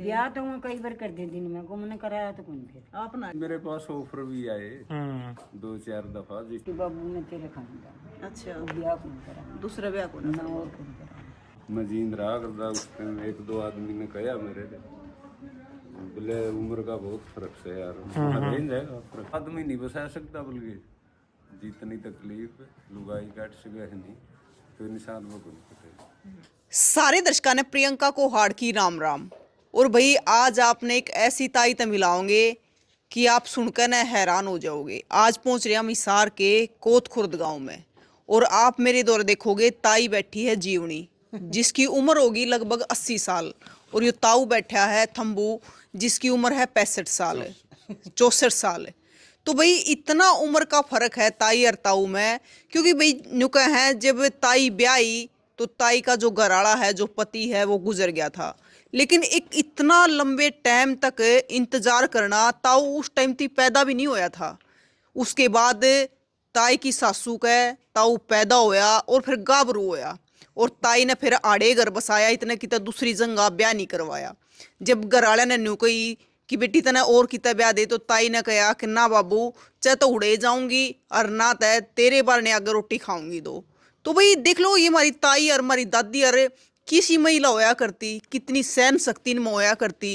ब्याह तो मैं कई बार कर दे दिन में को मैंने कराया तो कौन फिर अपना मेरे पास ऑफर भी आए 2-4 दफा कि बाबू मैं तेरे खाऊंगा अच्छा वो ब्याह कौन करा दूसरा ब्याह को ना और कौन करा मैं जींद रहा करता उस टाइम 1-2 आदमी ने कहा मेरे से बोले उम्र का बहुत फर्क है यार रेंज है फर्क। आदमी नहीं बसा सकता बल्कि जितनी तकलीफ लुगाई काट सके नहीं तो इंसान में कुछ पता सारे दर्शकों ने प्रियंका को हार्ड की राम राम। और भाई आज आपने एक ऐसी ताई मिलाओगे कि आप सुनकर न हैरान हो जाओगे। आज पहुंच रहे हम हिसार के कोत खुर्द गांव में और आप मेरे दौर देखोगे ताई बैठी है जीवनी जिसकी उम्र होगी लगभग 80 साल और ये ताऊ बैठा है थम्बू जिसकी उम्र है 65 साल 64 साल। तो भाई इतना उम्र का फर्क है ताई और ताऊ में, क्योंकि भाई नुका है जब ताई ब्याही तो ताई का जो घराड़ा है जो पति है वो गुजर गया था, लेकिन एक इतना लंबे टाइम तक इंतजार करना ताऊ उस टाइम तक पैदा भी नहीं होया था। उसके बाद ताई की सासू का ताऊ पैदा होया और फिर गाभरू होया और ताई ने फिर आड़े घर बसाया, इतने कितना दूसरी जगह ब्याह नहीं करवाया। जब घरवाले ने न्यू कही कि बेटी तने और कितना ब्याह दे तो ताई ने कहा कि ना बाबू चाहे तो उड़े जाऊंगी और ना तय तेरे बार ने अगर रोटी खाऊंगी दो। तो भाई देख लो ये हमारी ताई और हमारी दादी और किसी महिला होया करती, कितनी सहन शक्ति में होया करती,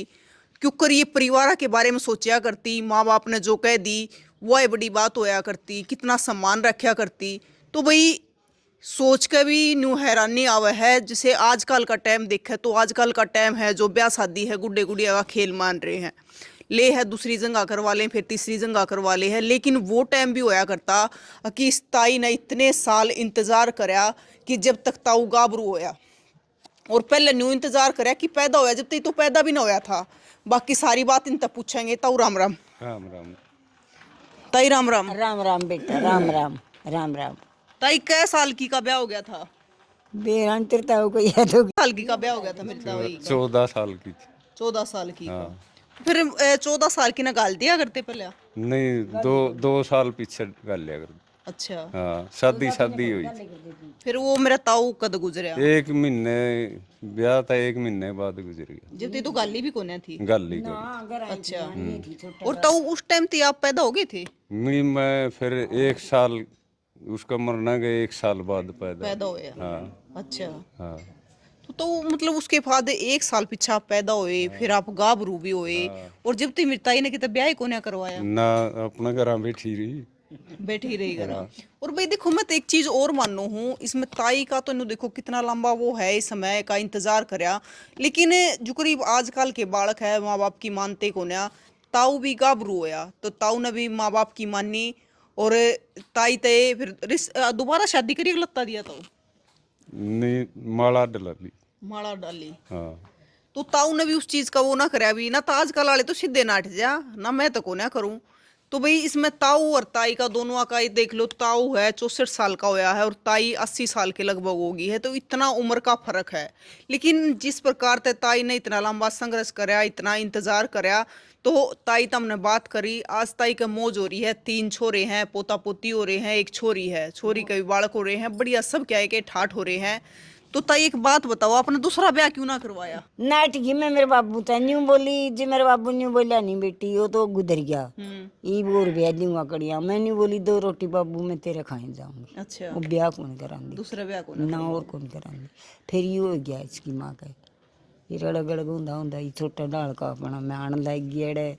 क्योंकि ये परिवार के बारे में सोचा करती, माँ बाप ने जो कह दी वह बड़ी बात होया करती, कितना सम्मान रखा करती। तो भाई सोच के भी न्यू हैरानी आवा है। जैसे आजकल का टाइम देखे तो आजकल का टाइम है जो ब्याह शादी है गुड्डे गुड़िया का खेल मान रहे हैं, ले है दूसरी जगह करवा लें फिर तीसरी जगह करवा ले है। लेकिन वो टाइम भी होया करता कि इस ताई ने इतने साल इंतजार कराया कि जब तक ताऊ गाभरू होया, और पहले न्यू इंतजार कराया कि पैदा होया जब तक तो पैदा भी ना होया था। बाकी सारी बात इन तक पूछेंगे। ताऊ राम राम। राम राम। ताई राम राम। राम राम बेटा राम राम राम राम। ताई कै साल की का ब्याह हो गया था? बेरंतर ताऊ को याद हो साल की का ब्याह हो गया था मेरी ताई का? 14 साल की थी। 14 साल की का। हाँ। फिर 14 साल की ना गाल दिया करते पहले? नहीं 2 साल पीछे कर लिया कर। अच्छा। हाँ शादी हुई थी। फिर वो मेरा ताऊ कद गुजरिया? 1 महीने ब्याह था 1 महीने बाद गुजर गया। जब तो गाली भी कोने थी? गाली को अच्छा। और ताऊ उस टाइम ते आप पैदा हो गए थे? मैं फिर 1 साल उसका मरना के 1 साल बाद पैदा हुए? हाँ अच्छा। हाँ। तो मतलब उसके बाद 1 साल पीछे आप पैदा हुए, फिर आप गाभरू भी हुए, और जब तक मेरी ताई ने कितना ब्याह ही कोने करवाया ना अपना घर बैठी रही बैठी रही घर। और भाई देखो मैं तो एक चीज और मानो हूँ इसमें ताई का, तो नु देखो कितना लंबा वो है इस समय का इंतजार करया, लेकिन जो करीब आजकल के बालक है माँ बाप की मानते को ना, ताऊ भी गाभरू होया तो ताऊ ने भी माँ बाप की मानी और ताई ते फिर दोबारा शादी करी लत्ता दिया ताऊ? नहीं माला डली माला डाली। हाँ। तो ताऊ ने भी उस चीज का वो ना करया भी ना, तो आजकल वाले तो सीधे नाट जा ना, मैं तो को ना करूं। तो भाई इसमें ताऊ और ताई का दोनों का ही देख लो, ताऊ है 64 साल का होया है और ताई 80 साल के लगभग होगी है, तो इतना उम्र का फर्क है। लेकिन जिस प्रकार से ताई ने इतना लंबा संघर्ष कराया, इतना इंतजार कराया, तो ताई तो हमने बात करी। आज ताई का मौज हो रही है, 3 छोरे हैं, पोता पोती हो रहे हैं, एक छोरी है, छोरी के भी बालक हो रहे हैं, बढ़िया सब क्या है कि ठाठ हो रहे हैं। तो ताई एक बात बताओ, आपने दूसरा ब्याह क्यों ना करवाया? नाटकी में मेरे बाबू था न्यू बोली जी, मेरे बाबू न्यू बोला नहीं बेटी वो तो गुजर गया ई बोर ब्याह लूंगा कड़िया। मैं न्यू बोली 2 रोटी बाबू मैं तेरे खाए जाऊंगी। अच्छा। वो ब्याह कौन करांदी? दूसरा ब्याह कौन ना और कौन करांदी? फिर ये हो गया इसकी माँ का ये रड़ग गड़ग होंदा ही छोटा ढाल का अपना मैं आन लग गया एड़े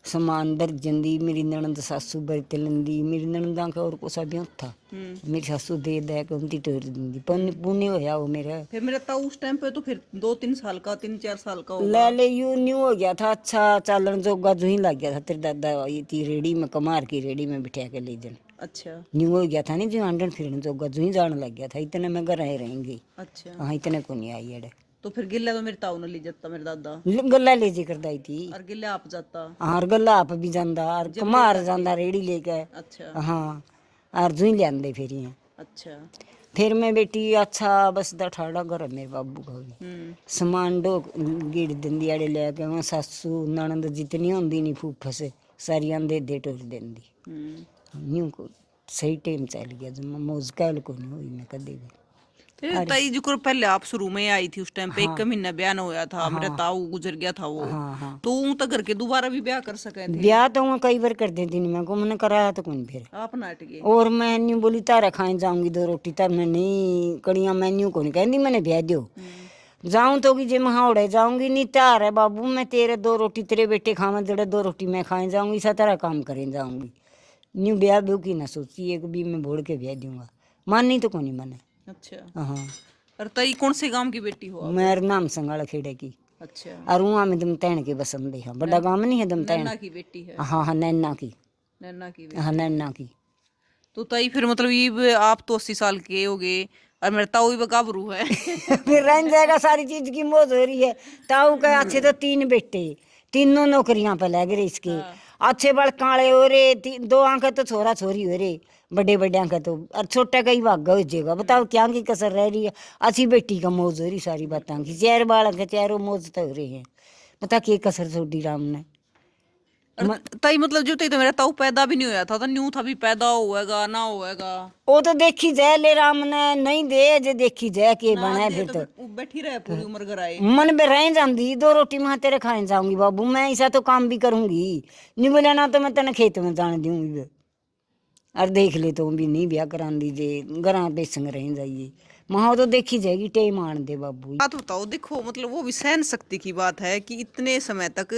समान दर्जन दी। मेरी ननद सासू बरत लंदी, मेरी ननदा का और कोसा भी था, मेरी सासू दे के उनकी टोर दी पुण्य होया वो मेरा। फिर मेरा ताऊ उस टाइम पे तो फिर 2-3 साल का 3-4 साल का ले ले यू न्यू हो गया था। अच्छा चालन जोगा जो ही लग गया था। तेरे दादा ये थी रेडी में कमार की रेडी में बिठा के ले जन। अच्छा। न्यू हो गया था नहीं जो आंडन फिरन जोगा जो ही जाने लग गया था। इतने में घर आए रहेंगे। अच्छा। हाँ इतने को नहीं आई एड़े। तो फिर गिल्ला तो मेरे ताऊ ने ले जाता मेरे दादा, गल्ला ले जी करदाई थी और गिल्ला आप जाता? और गल्ला आप भी जांदा और कमार जांदा रेडी लेके। अच्छा। हाँ और जो ही ले आंदे फिर ये। अच्छा। फिर मैं बेटी अच्छा बस दा ठाड़ा घर मेरे बाबू का भी समान डो गिड़ दिंदी आड़े लेके। मैं सासू ननद जितनी होंदी नहीं फूफा से सारी आंदे दे टोर देंदी। न्यू को सही टाइम चल गया जो मौज कैल को नहीं हुई मैं कदे भी। ताई जो कर पहले आप शुरू में आई थी उस टाइम पे 1 महीना ब्याह ना होया था, मेरा ताऊ गुजर गया था वो, हाँ हाँ तो ऊं तक करके दोबारा भी ब्याह कर सके थे ब्याह तो मैं कई बार कर देती नहीं, मैं को मैंने कराया तो कौन फिर। आप नाट गए। और मैं नहीं बोली तारा खाए जाऊंगी 2 रोटी, तब मैं नहीं कड़िया मैन्यू को नहीं कहती मैंने ब्याह दो जाऊं तो कि जे मैं हावड़े जाऊंगी नहीं तार है बाबू, मैं तेरे 2 रोटी तेरे बेटे खावा जड़े 2 रोटी मैं खाए जाऊंगी, सा तारा काम करें जाऊंगी। न्यू ब्याह ब्यू की ना सोची एक भी मैं बोल के ब्याह दूंगा, मानी तो कोनी मैंने। अच्छा, हाँ और ताई कौन से गांव की बेटी हो आप? मेरा नाम संगाला खेड़े की, अच्छा, और वहाँ में दम तैन के बसंत है, बड़ा गांव नहीं है दम तैन। नैना की बेटी है। हाँ हाँ नैना की, नैना की हाँ नैना की। तो ताई फिर मतलब ये आप तो 80 साल के हो गए और मेरा ताऊ भी गाभरू है। फिर रह जाएगा, सारी चीज की मौज हो रही है। ताऊ के अच्छे तो 3 बेटे, तीनों नौकरियां पे लग रहे इसके, अच्छे बड़ काले हो रहे, 2 आंखें तो छोरा छोरी हो रहे, बड़े बड़े आंखें तो, और छोटा कहीं भागा हो जाएगा। बताओ क्या की कसर रह रही है, अच्छी बेटी का मौज हो रही सारी बातों की, 4 बालक है, 4 मौज तो हो रहे हैं। बता के कसर छोड़ी राम ने। और ताई मतलब जो तो मेरा ताऊ पैदा भी नहीं होया था तो न्यू था भी पैदा होएगा ना होएगा, वो तो देखी जाए ले राम ने, नहीं दे जे देखी जाए के बना फिर तो वो बैठी रहे पूरी उम्र घर आए। मन में रह जाऊंगी 2 रोटी मैं तेरे खाए जाऊंगी बाबू, मैं ऐसा तो काम भी करूंगी, नहीं बोले ना तो मैं तेने खेत में जाने दूंगी। और देख ले तो भी नहीं ब्याह करा दीजिए, घर बेसंग रह जाइए, वहाँ तो देखी जाएगी टेम आन दे बाबू। बात बताओ, देखो मतलब वो भी सहन शक्ति की बात है कि इतने समय तक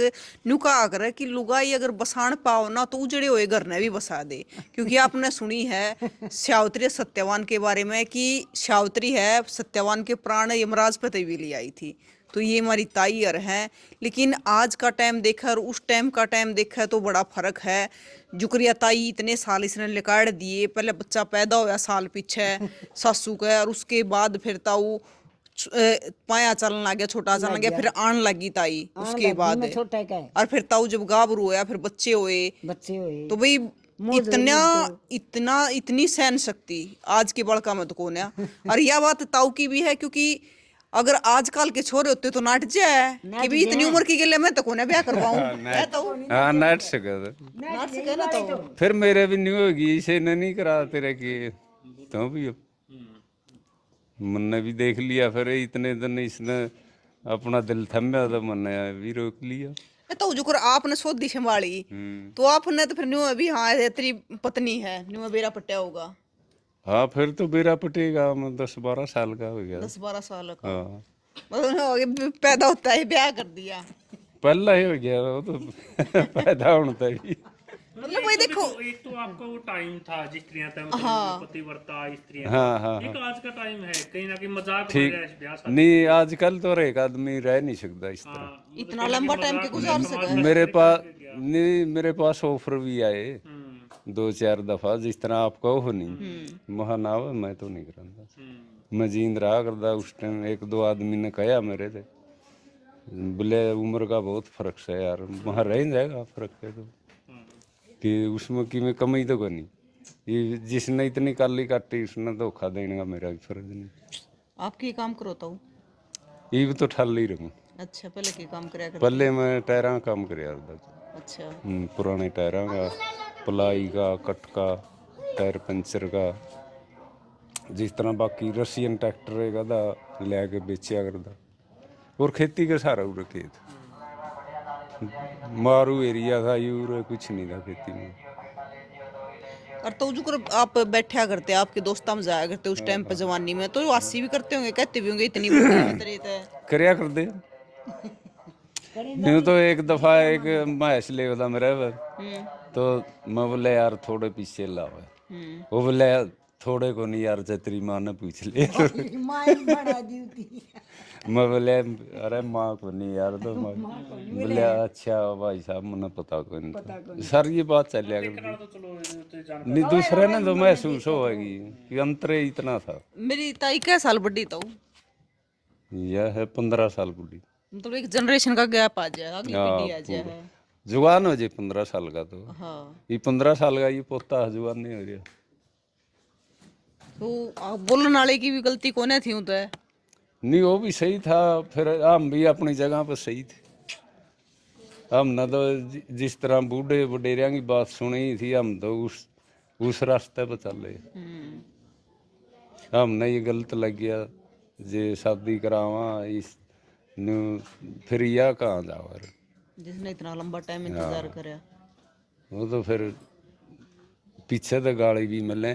नुका कर कि लुगाई अगर बसाण पाओ ना तो उजड़े हुए घर ने भी बसा दे, क्योंकि आपने सुनी है सावित्री सत्यवान के बारे में कि सावित्री है सत्यवान के प्राण यमराज पे भी ले आई थी, तो ये हमारी ताई अर हैं। लेकिन आज का टाइम देखा और उस टाइम का टाइम देखा तो बड़ा फर्क है। जुकरिया ताई इतने साल इसने लिकाड़ दिए, पहले बच्चा पैदा होया साल पीछे सासू का, और उसके बाद फिर ताऊ पाया चलने लग गया, छोटा चलने लग गया, फिर आन लगी ताई उसके बाद, छोटा का है, और फिर ताऊ जब गाभरू होया फिर बच्चे हुए, बच्चे हुए तो भाई इतनी सहन शक्ति आज के बड़का में तो कौन है। और यह बात ताऊ की भी है, क्योंकि अगर आजकल के छोरे होते तो नाट जाए कि भी इतनी उम्र की गले में तो कौन ब्याह करवाऊं। हाँ नाट सके ना तो फिर मेरे भी नहीं होगी, इसे नहीं करा तेरे की तो भी मैंने भी देख लिया, फिर इतने दिन इसने अपना दिल थम्या तो मैंने भी रोक लिया। तो जो कर आपने सोधी संभाली तो आपने तो फिर न्यू अभी हाँ तेरी पत्नी है न्यू बेरा पट्टा होगा। हाँ फिर तो बेरा पटेगा, मैं 10-12 साल का हो गया। 10-12 साल का हाँ मतलब पैदा होता है ब्याह कर दिया, पहला ही हो गया वो तो पैदा होता ही। मतलब वही देखो एक तो आपका वो टाइम था जिस स्त्रियां मतलब पतिव्रता स्त्रियां, हाँ हाँ एक आज का टाइम है कहीं ना कहीं मजाक ठीक बन रहा है इस ब्याह शादी। नहीं, आजकल तो एक आदमी रह नहीं सकता इस तरह। हाँ, इतना लंबा टाइम के गुजार सके। मेरे पास नहीं, मेरे पास ऑफर भी आए 2-4 दफा, जिस तरह आपका हो नहीं महानाव मैं तो नहीं करांदा, मैं जींद रहा करदा। उस टाइम 1-2 आदमी ने कहा मेरे से, बोले उम्र का बहुत फर्क है यार, वहाँ रह जाएगा फर्क है तो कि उसमें कि मैं कमी तो करनी, ये जिसने इतनी काली काटी उसने धोखा देने का मेरा भी फर्ज नहीं। आपके काम करो तो ये भी तो ठल ही रहूँ। अच्छा पहले के काम करया कर। पहले मैं टायरा काम कराया करदा, अच्छा पुराने टायरों का, पलाई का, कट का, टायर पंचर का, जिस तरह बाकी रशियन ट्रैक्टर है का लैके बेचा करदा, और खेती का सारा उरे खेत मारू एरिया था, यूर कुछ नहीं था खेती में। और तो जो कर आप बैठा करते आपके दोस्ता में जाया करते उस टाइम पे जवानी में, तो वासी भी करते होंगे कहते भी होंगे इतनी करया कर दे। यूं तो एक दफा एक महेश ले था मेरे तो मैं बोले यार थोड़े पीछे लाओ, वो बोले थोड़े को नहीं यार, तेरी माँ ने पूछ ले। मैं बोले अरे माँ को नहीं यार, तो बोले अच्छा भाई साहब मुझे पता को नहीं सर, ये बात चलिया कर नहीं, दूसरे ने तो महसूस होगी कि अंतर इतना था। मेरी ताई क्या साल बड़ी तो यह है 15 साल बुढ़ी, मतलब एक जनरेशन का गैप आ जाए, अगली पीढ़ी आ जाए है। जुआन हो जाए 15 साल का, तो हाँ ये 15 साल का ये पोता जुआन नहीं हो रहा। तो बोलने वाले की भी गलती कोने थी तो है नहीं, वो भी सही था, फिर हम भी अपनी जगह पर सही थे। हमने तो जिस तरह बूढ़े वडेरिया की बात सुनी थी, हम तो उस रास्ते पर चल रहे। हमने ये गलत लग गया जे शादी करावा इस नु फिर यह कहाँ जावा रे। जिसने इतना लंबा टाइम इंतजार करा। वो तो फिर पीछे तो गाली भी मिले,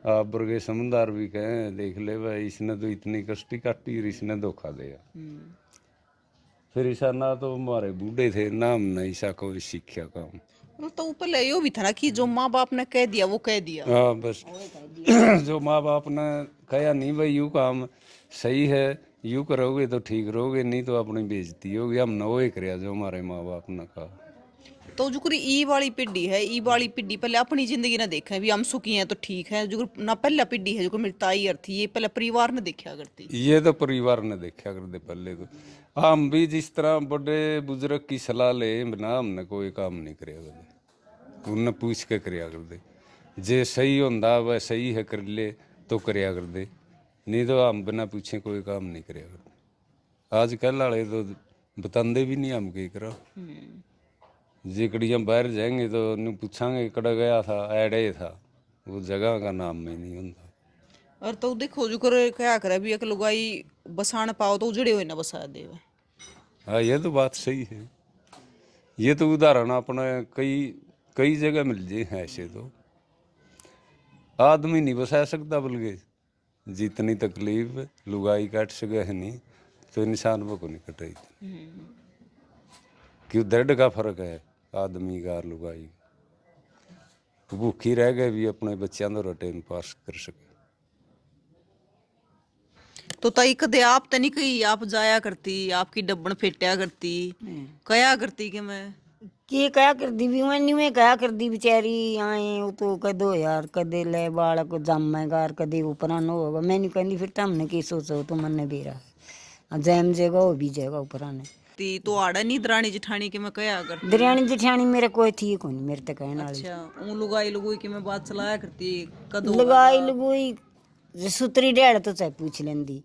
आप वर्गे समझदार भी कहें देख ले भाई इसने तो इतनी कष्टी काटी और इसने धोखा दिया। फिर ईसा ना तो हमारे बूढ़े थे ना हमने ईसा को सीखा काम। तो ऊपर ले यो भी था ना कि जो माँ बाप ने कह दिया वो कह दिया। हाँ बस जो माँ बाप ने कहा नहीं भाई यू काम सही है, यू करोगे तो ठीक रहोगे, नहीं तो अपनी बेइज्जती होगी, हमने वो ही कराया जो हमारे माँ बाप ने कहा। तो जो कोई ई वाली पीढ़ी है, ई वाली पीढ़ी पहले अपनी जिंदगी ना देखे भी हम सुखी हैं तो ठीक है। जो ना पहला पीढ़ी है जो मेरी ताई और थी ये पहले परिवार ने देखा करती। ये तो परिवार ने देखा करते पहले तो। हम भी जिस तरह बड़े बुजुर्ग की सलाह ले बिना हमने कोई काम नहीं कराया करते, उन्हें पूछ के कराया करते। जे सही होंदा वह सही है कर ले तो कराया करते, नहीं तो हम बिना पूछे कोई काम नहीं कराया करते। आजकल वाले तो बताते भी नहीं हम क्या करा। जे कड़ियाँ बाहर जाएंगे तो उन्हें पूछांगे कड़ा गया था, एडे था, वो जगह का नाम में नहीं होता। और तो देखो जो करे क्या करे भी एक लुगाई बसाण पाओ तो उजड़े हुए ना बसा दे। हाँ ये तो बात सही है। ये तो उदाहरण अपने कई कई जगह मिल जाए हैं ऐसे तो। आदमी नहीं बसा सकता बल्कि जितनी तकलीफ लुगाई काट सके है नहीं तो इंसान वो को नहीं कटाई। क्यों दर्द का फर्क है आदमी का और लुगाई। भूखी रह गए भी अपने बच्चों का टाइम पास कर सके। तो तई कदे आप तनी कही आप जाया करती, आपकी डब्बन फेटिया करती, कया करती कि मैं की क्या कर दी भी मैंने में क्या कर दी बेचारी आए वो तो कदो यार कदे ले बालक जम्मेगा कदे वो पुराना होगा। मैंने कहनी फिर तुमने की सोचो तो मन बेरा है जैम जगह वो भी जगह ऊपराने ती तो आड़ा नहीं दरानी जिठानी कि मैं कया करती। दरियानी जिठानी मेरे कोई थी को नहीं मेरे तक कहने वाली। अच्छा ऊं लुगाई लुगुई कि मैं बात चलाया करती कदो लगाई लगुई सुतरी डेढ़ तो चाहे पूछ लेंदी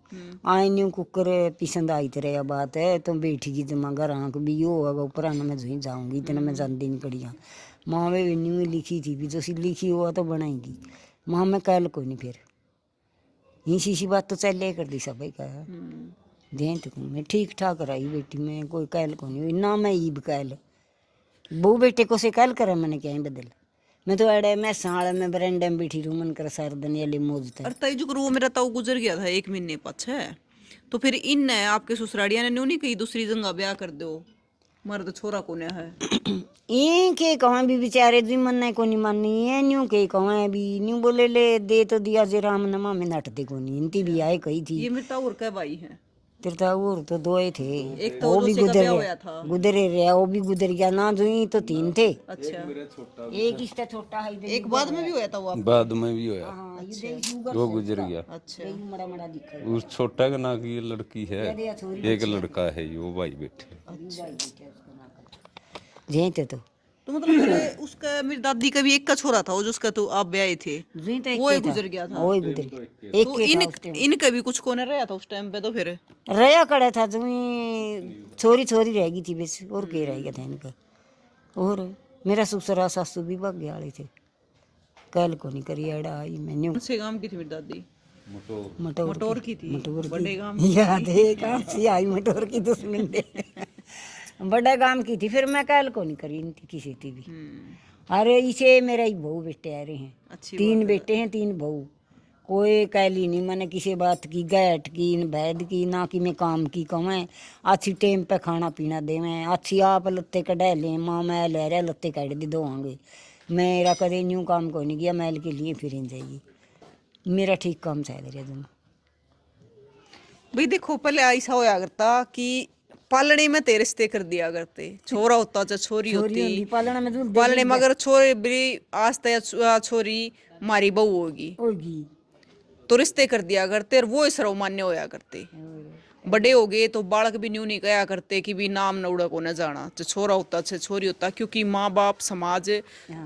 आई न्यू कुकर पसंद आई तेरे बात है तो बैठी की जमा घर आँख भी यो होगा ऊपर आना मैं जो जाऊंगी इतना मैं जानती नहीं कड़ियाँ माँ में न्यू लिखी थी भी जो सी लिखी हुआ तो बनाएगी माँ मैं कल कोई नहीं फिर ये शीशी बात तो चल कर दी सब का दें तो मैं ठीक ठाक रही बेटी में कोई कैल को नहीं हुई ना मैं ईब कैल बहू बेटे को से कैल करा मैंने क्या बदल मैं तो अड़े मैं साल में बरंडे में बैठी रूमन कर सार दिन ये मौज था। और तई जो वो मेरा ताऊ गुजर गया था 1 महीने पछे तो फिर इन ने आपके ससुराड़िया ने न्यू नहीं कही दूसरी जगह ब्याह कर दो मर्द छोरा को ने है। ये के कहाँ भी बेचारे जी मन नहीं को नहीं मानी है न्यू के कहाँ भी न्यू बोले ले दे तो दिया जे राम नमा में नटते को नहीं इनती भी आए कही थी। ये मेरे ताऊ और क्या भाई है तेरता और तो दो ही थे एक तो वो भी दूसरे का गुजर ब्याह गया होया था। गुजरे रहा वो भी गुजर गया ना जो ही तो 3 थे अच्छा एक इसका छोटा है इधर एक बाद में भी होया था वो बाद में भी होया हाँ ये शुगर वो गुजर गया। अच्छा बड़ा बड़ा दिखा उस छोटा का ना की लड़की है, एक लड़का है वो भाई बैठे। जय तो मतलब मेरे उसका मेरी दादी का भी एक का छोरा था वो जो उसका तो आप ब्याह थे वो ही गुजर गया था। वो ही गुजर गया एक तो इनका भी कुछ कोने रहा था उस टाइम पे तो फिर रया कड़ा था जो छोरी छोरी रह गई थी बस और के रह गया था इनका। और मेरा ससुरा सासू भी भाग गया वाले थे कल को नहीं करी अड़ा आई मैंने कौन से गांव की थी मेरी दादी मटोर की थी मटोर बड़े गांव याद है कहाँ से आई मटोर की दुश्मन दे बड़ा काम की थी फिर मैं कल को नहीं करी इनकी किसी थी भी। अरे इसे मेरा ही बहू बेटे आ रहे हैं अच्छी 3 बेटे हैं 3 बहू कोई कैली नहीं मैंने किसी बात की गैट की बैद की ना कि मैं काम की कमाएं अच्छी टाइम पे खाना पीना दे मैं अच्छी आप लत्ते कढ़ा लें माँ मैं ले रहा लत्ते कढ़ दे दोगे मेरा कदे न्यू काम को नहीं किया मैल के लिए फिर जाएगी मेरा ठीक काम चल रहा तुम भाई देखो पहले ऐसा होया करता कि पालने में तेरे रिश्ते कर दिया करते छोरा होता चाहे छोरी होती पालने में अगर छोरे भी आज तक छोरी मारी बहू होगी तो रिश्ते कर दिया करते और वो सर्वमान्य होया करते। बड़े हो गए तो बालक भी न्यू नहीं कहा करते कि भी नाम नौड़ा को न जाना चाहे छोरा होता चाहे छोरी होता क्योंकि माँ बाप समाज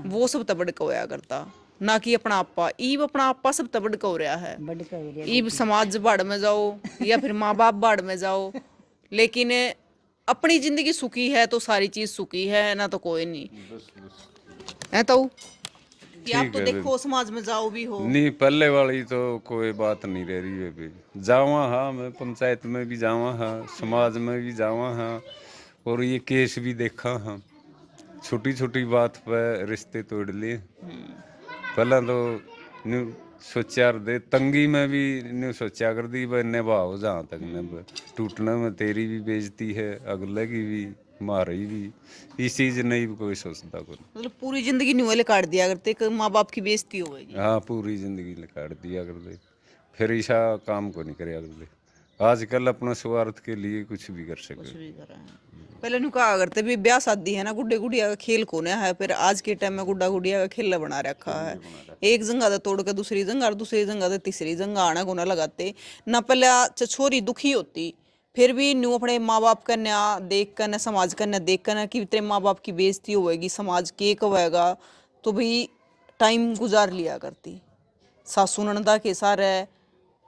वो सब तबड़ का होया करता ना कि अपना आपा ईब अपना आपा सब तबड़ का हो रहा है। ईब समाज बाढ़ में जाओ या फिर माँ बाप बाढ़ में जाओ लेकिन अपनी जिंदगी सुखी है तो सारी चीज सुखी है ना तो कोई नहीं है तो कि आप तो देखो समाज में जाओ भी हो। नहीं, पहले वाली तो कोई बात नहीं रह रही है अभी। जावा हाँ, मैं पंचायत में भी जावा हाँ, समाज में भी जावा हाँ, और ये केस भी देखा हाँ। छोटी छोटी बात पे रिश्ते तोड़ लिए। पहला तो न्यू सोचा दे, तंगी में भी न्यू सोचा कर दी भाई निभाओ जहाँ तक न, टूटने में तेरी भी बेइज्जती है, अगले की भी, मारी भी, इस चीज नहीं भी कोई सोचता कोई। मतलब पूरी जिंदगी न्यूले काट दिया करते कि माँ बाप की बेइज्जती होगी। हाँ, पूरी जिंदगी काट दिया कर दे, फिर ऐसा काम को नहीं करे कर दे। आजकल अपना स्वार्थ के लिए कुछ भी कर सके। भी कर रहे हैं। पहले नु कहा करते भी ब्याह शादी है ना, गुड्डे गुड़िया का खेल कोने है, फिर आज के टाइम में गुड्डा गुड़िया का खेल बना रखा है। एक जंगा तो तोड़ के दूसरी जंगा, और दूसरी जंगा तो तीसरी जंगा आना गुना लगाते ना। पहले छोरी दुखी होती, फिर भी न्यू अपने माँ बाप का न्या देख कर न, समाज का न्या देख कर न कि तेरे माँ बाप की बेइज्जती होएगी, समाज के कहेगा, तो भी टाइम गुजार लिया करती। सासू ननदा के सारे,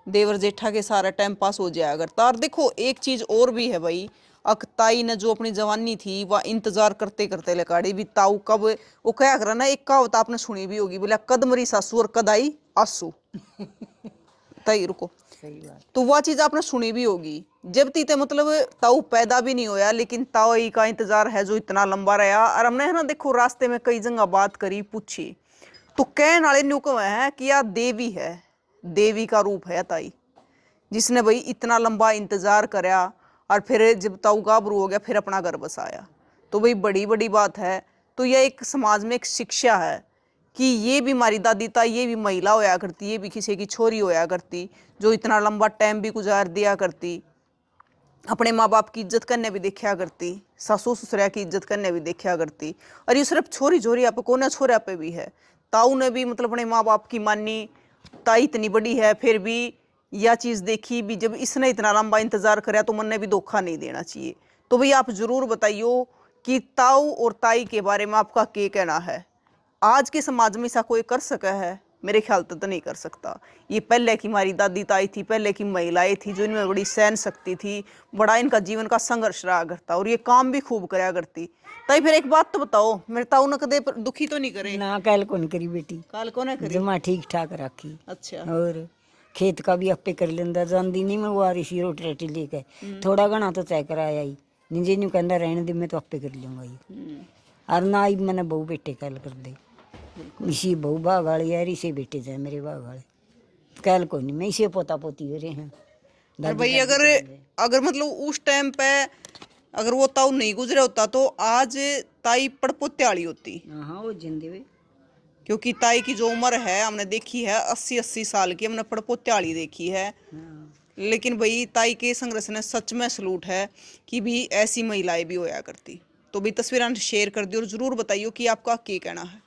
देवर जेठा के सारा टाइम पास हो जाया करता। और देखो एक चीज और भी है भाई, अकताई ने जो अपनी जवानी थी वह इंतजार करते करते लकाड़ी भी, ताऊ कब वो क्या करा ना, एक कहावत आपने सुनी भी होगी, बोला कद मरी सासू और कद आई आंसू। तई रुको, सही बात। तो वह चीज आपने सुनी भी होगी। जब तीते मतलब ताऊ पैदा भी नहीं होया, लेकिन ताऊ का इंतजार है जो इतना लंबा रहा। और हमने है ना देखो रास्ते में कई जगह बात करी पूछी, तो कहने वाले न्यू को है कि यार देवी है, देवी का रूप है ताई, जिसने भाई इतना लंबा इंतजार कराया, और फिर जब ताऊ गाभरू हो गया फिर अपना घर बसाया। तो भाई बड़ी बड़ी बात है। तो यह एक समाज में एक शिक्षा है कि ये भी हमारी दादी ताई, ये भी महिला होया करती, ये भी किसी की छोरी होया करती, जो इतना लंबा टाइम भी गुजार दिया करती, अपने माँ बाप की इज्जत करने भी देखा करती, सासू ससुरा की इज्जत करने भी देखा करती। और ये सिर्फ छोरी छोरी पे कोने छोरा पे भी है। ताऊ ने भी मतलब अपने माँ बाप की मानी, ताई इतनी बड़ी है फिर भी यह चीज़ देखी भी, जब इसने इतना लंबा इंतजार कराया तो मन ने भी धोखा नहीं देना चाहिए। तो भाई आप जरूर बताइयो कि ताऊ और ताई के बारे में आपका क्या कहना है। आज के समाज में ऐसा कोई कर सका है? मेरे ख्याल तो नहीं कर सकता। ये पहले की हमारी दादी ताई थी, पहले की महिलाएं थी, जो इनमें बड़ी सहन शक्ति थी, बड़ा इनका जीवन का संघर्ष रहा करता, और ये काम भी खूब कराया करती। ताई फिर एक बात तो बताओ, मेरे ताऊ ने कदे दुखी तो नहीं करे? ना कल को नहीं करी बेटी, काल को ना करे? जमा ठीक ठाक रखी। अच्छा। और खेत का भी आपे कर लेंदा, जांदी नहीं मैं वो आ रही सी रोटी रोटी लेके, थोड़ा घना तो तय कराया ही निजे न्यू कहंदा रहने दे, मैं तो आपे कर लूंगा ये। और ना ही मैंने बहू बेटे कल कर दे, इसी बहू भाग वाली यार, इसे बेटे जाए मेरे भाग वाले, कल को नहीं, मैं इसे पोता पोती हो रहे हैं। और भाई अगर मतलब उस टाइम पे अगर वो ताऊ नहीं गुजरा होता तो आज ताई पड़पोते वाली होती। हाँ वो जिंदे वे, क्योंकि ताई की जो उम्र है हमने देखी है 80-80 साल की, हमने पड़पोते वाली देखी है। लेकिन भाई ताई के संघर्ष ने सच में सलूट है कि भी ऐसी महिलाएं भी होया करती। तो भी तस्वीरें शेयर कर दी और जरूर बताइए कि आपका क्या कहना है।